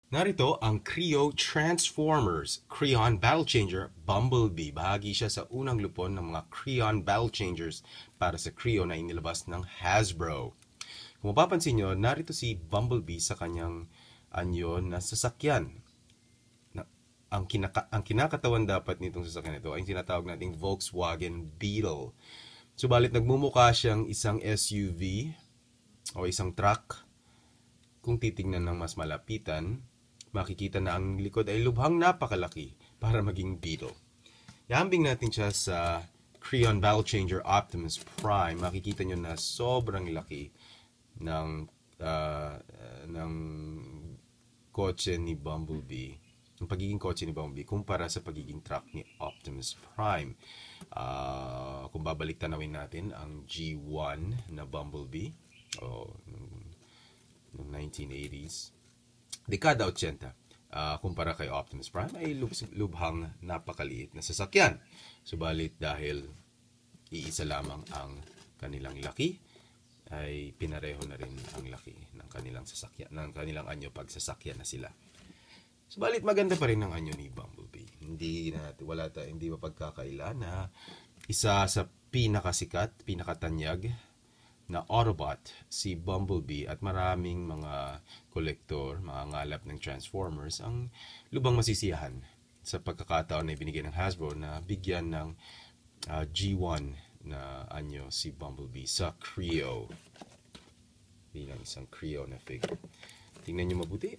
Narito ang Creo Transformers Creon Battle Changer Bumblebee. Bahagi siya sa unang lupon ng mga Creon Battle Changers para sa Creo na inilabas ng Hasbro. Kung mapapansin nyo, narito si Bumblebee sa kanyang anyo na sasakyan. Ang kinakatawan dapat nitong sasakyan ito ay tinatawag nating Volkswagen Beetle. Subalit nagmumukha siyang isang SUV o isang truck. Kung titingnan ng mas malapitan, makikita na ang likod ay lubhang napakalaki para maging Beetle. Ihambing natin siya sa Creon Battle Changer Optimus Prime. Makikita nyo na sobrang laki ng kotse ni Bumblebee. Ang pagiging kotse ni Bumblebee kumpara sa pagiging truck ni Optimus Prime. Kung babalik tanawin natin ang G1 na Bumblebee noong 1980s, dekada 80, kumpara kay Optimus Prime ay lubhang napakaliit na sasakyan. Subalit dahil iisa lamang ang kanilang laki, ay pinareho na rin ang laki ng kanilang sasakyan, ng kanilang anyo pag sasakyan na sila. Subalit maganda pa rin ang anyo ni Bumblebee. Hindi mapagkakaila na isa sa pinakasikat, pinakatanyag na Autobot si Bumblebee at maraming mga kolektor, mga ngalap ng Transformers ang lubang masisiyahan sa pagkakataon na ibinigay ng Hasbro na bigyan ng G1 na anyo si Bumblebee sa Creo bilang isang Creo na figure. Tingnan nyo mabuti,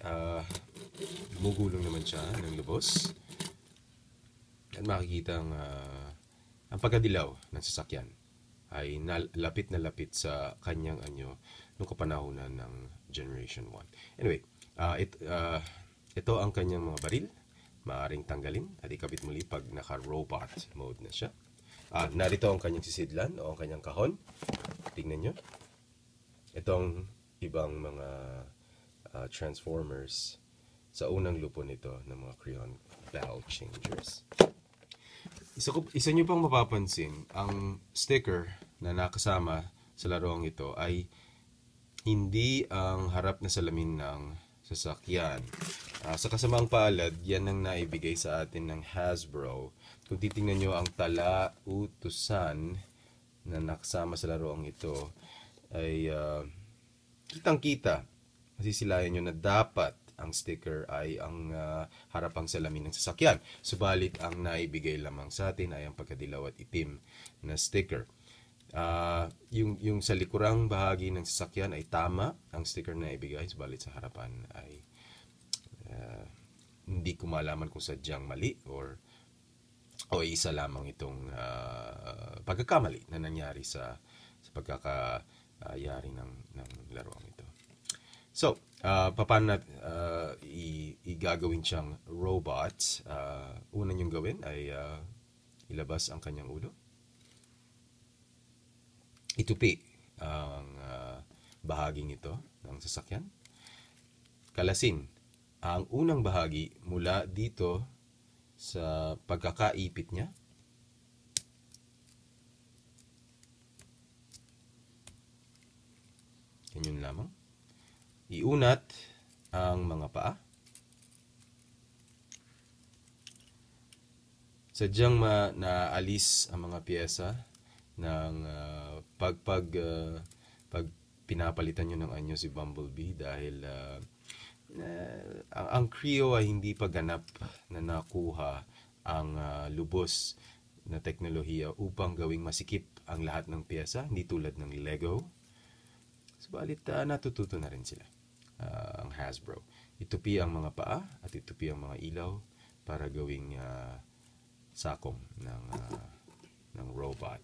gumugulong naman siya ng lubos at makikita ang pagkadilaw ng sasakyan ay lapit na lapit sa kanyang anyo nung kapanahunan ng Generation 1. Anyway, ito ang kanyang mga baril. Maaring tanggalin at ikabit muli pag naka-robot mode na siya. Narito ang kanyang sisidlan o ang kanyang kahon. Tingnan nyo. Itong ibang mga Transformers sa unang lupo nito ng mga Creon Battle Changers. Isa nyo pang mapapansin, ang sticker na nakasama sa laruang ito ay hindi ang harap na salamin ng sasakyan. Sa kasamaang palad, yan ang naibigay sa atin ng Hasbro. Kung titingnan nyo ang tala-utusan na nakasama sa laruang ito, ay kitang-kita, masisilayan nyo na dapat ang sticker ay ang harapang salamin ng sasakyan. Subalit ang naibigay lamang sa atin ay ang pagkadilaw at itim na sticker. Yung sa likurang bahagi ng sasakyan ay tama ang sticker na ibigay, subalit sa harapan ay hindi ko malaman kung sadyang mali o isa lamang itong pagkakamali na nangyari sa pagkakayari ng laruang ito. So, paano igagawin siyang robot? Una niyong gawin ay ilabas ang kanyang ulo. Itupi ang bahaging ito ng sasakyan. Kalasin ang unang bahagi mula dito sa pagkakaipit niya. Ganyan lamang. Iunat ang mga paa. Sadyang naalis ang mga piyesa ng pag pinapalitan nyo ng anyo si Bumblebee dahil ang Creo ay hindi pa ganap na nakuha ang lubos na teknolohiya upang gawing masikip ang lahat ng piyesa, hindi tulad ng Lego. Subalit natututo na rin sila. Ang Hasbro. Itupi ang mga paa at itupi ang mga ilaw para gawing sakong ng robot.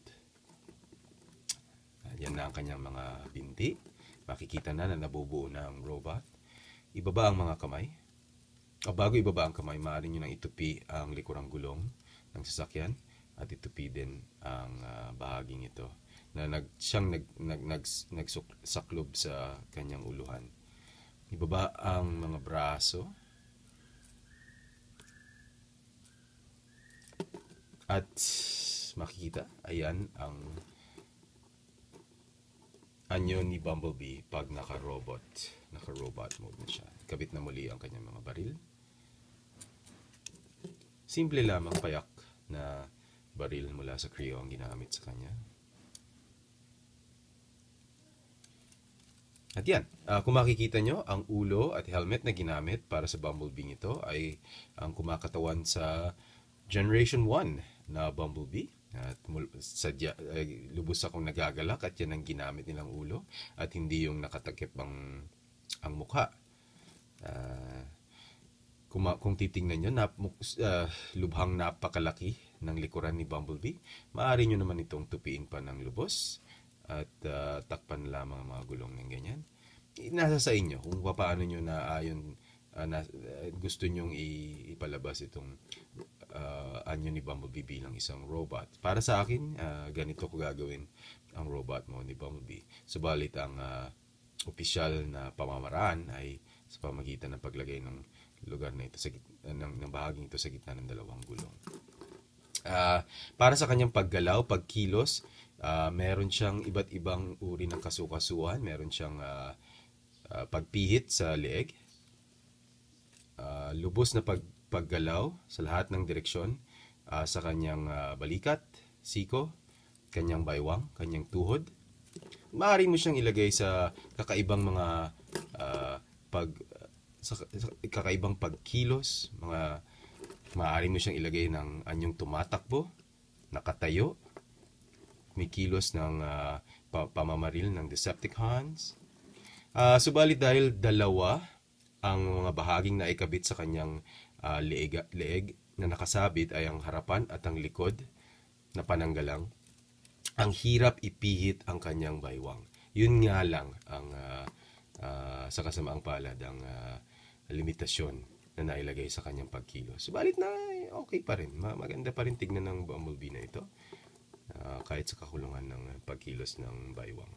Yan na ang kanyang mga binti. Makikita na nabubuo na ang robot. Ibaba ang mga kamay. Bago ibaba ang kamay, maaari nyo nang itupi ang likurang gulong ng sasakyan at itupi din ang bahaging ito na siyang nagsaklob sa kanyang uluhan. Ibaba ang mga braso at makikita, ayan ang anyo ni Bumblebee pag naka-robot mode na siya. ikabit na muli ang kanyang mga baril. Simple lamang payak na baril mula sa Creo ang ginamit sa kanya. At yan, kung makikita nyo, ang ulo at helmet na ginamit para sa Bumblebee ito ay ang kumakatawan sa Generation 1 na Bumblebee. At sadya, lubos akong nagagalak at yan ang ginamit nilang ulo at hindi yung nakatakip ang mukha. Kung titingnan nyo, lubhang napakalaki ng likuran ni Bumblebee, maaari nyo naman itong tupiin pa ng lubos at takpan lamang ang mga gulong ng ganyan. Nasa sa inyo kung paano nyo gusto nyong ipalabas itong anyo ni Bumblebee bilang isang robot. Para sa akin, ganito ko gagawin ang robot mo ni Bumblebee. Subalit ang opisyal na pamamaraan ay sa pamagitan ng paglagay ng lugar na ito ng bahaging ito sa gitna ng dalawang gulong. Para sa kanyang paggalaw, pagkilos, meron siyang iba't ibang uri ng kasukasuan. Meron siyang pagpihit sa leeg, lubos na paggalaw sa lahat ng direksyon sa kanyang balikat, siko, kanyang baywang, kanyang tuhod. Maaari mo siyang ilagay sa kakaibang mga kakaibang pagkilos, maaari mo siyang ilagay ng anyong tumatakbo, nakatayo, kumikilos ng pamamaril ng Decepticons. Subalit dahil dalawa ang mga bahaging naikabit sa kanyang leeg na nakasabit ay ang harapan at ang likod na pananggalang, ang hirap ipihit ang kanyang baywang. Yun nga lang ang sa kasamaang palad ang limitasyon na nailagay sa kanyang pagkilos. Subalit na okay pa rin. Maganda pa rin tignan ng Bumblebee na ito. Kahit sa kakulungan ng pagkilos ng baywang.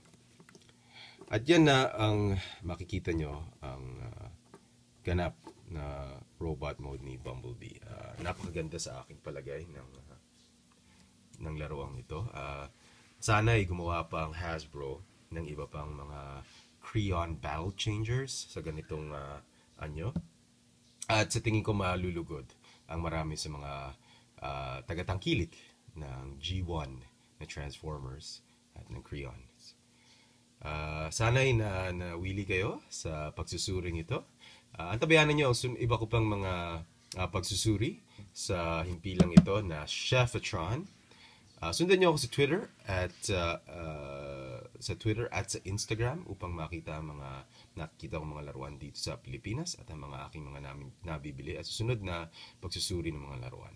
At yan na ang makikita nyo ang ganap na robot mode ni Bumblebee. Napakaganda sa aking palagay ng laruang ito. Sana ay gumawa pa ang Hasbro ng iba pang mga Creon Battle Changers sa ganitong anyo. At sa tingin ko malulugod ang marami sa mga tagatangkilik ng G1 na Transformers at ng Creons. Sana'y nawili kayo sa pagsusuring ito. Antabayanan nyo ang iba ko pang mga pagsusuri sa himpilang ito na Chefatron. Sundan nyo ako sa Twitter at sa Instagram upang makita ang mga nakikita kong mga laruan dito sa Pilipinas at ang mga aking mga nabibili at susunod na pagsusuri ng mga laruan.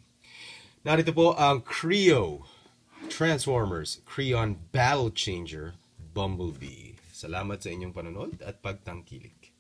Narito po ang Creo Transformers Creon Battle Changer Bumblebee. Salamat sa inyong panonood at pagtangkilik.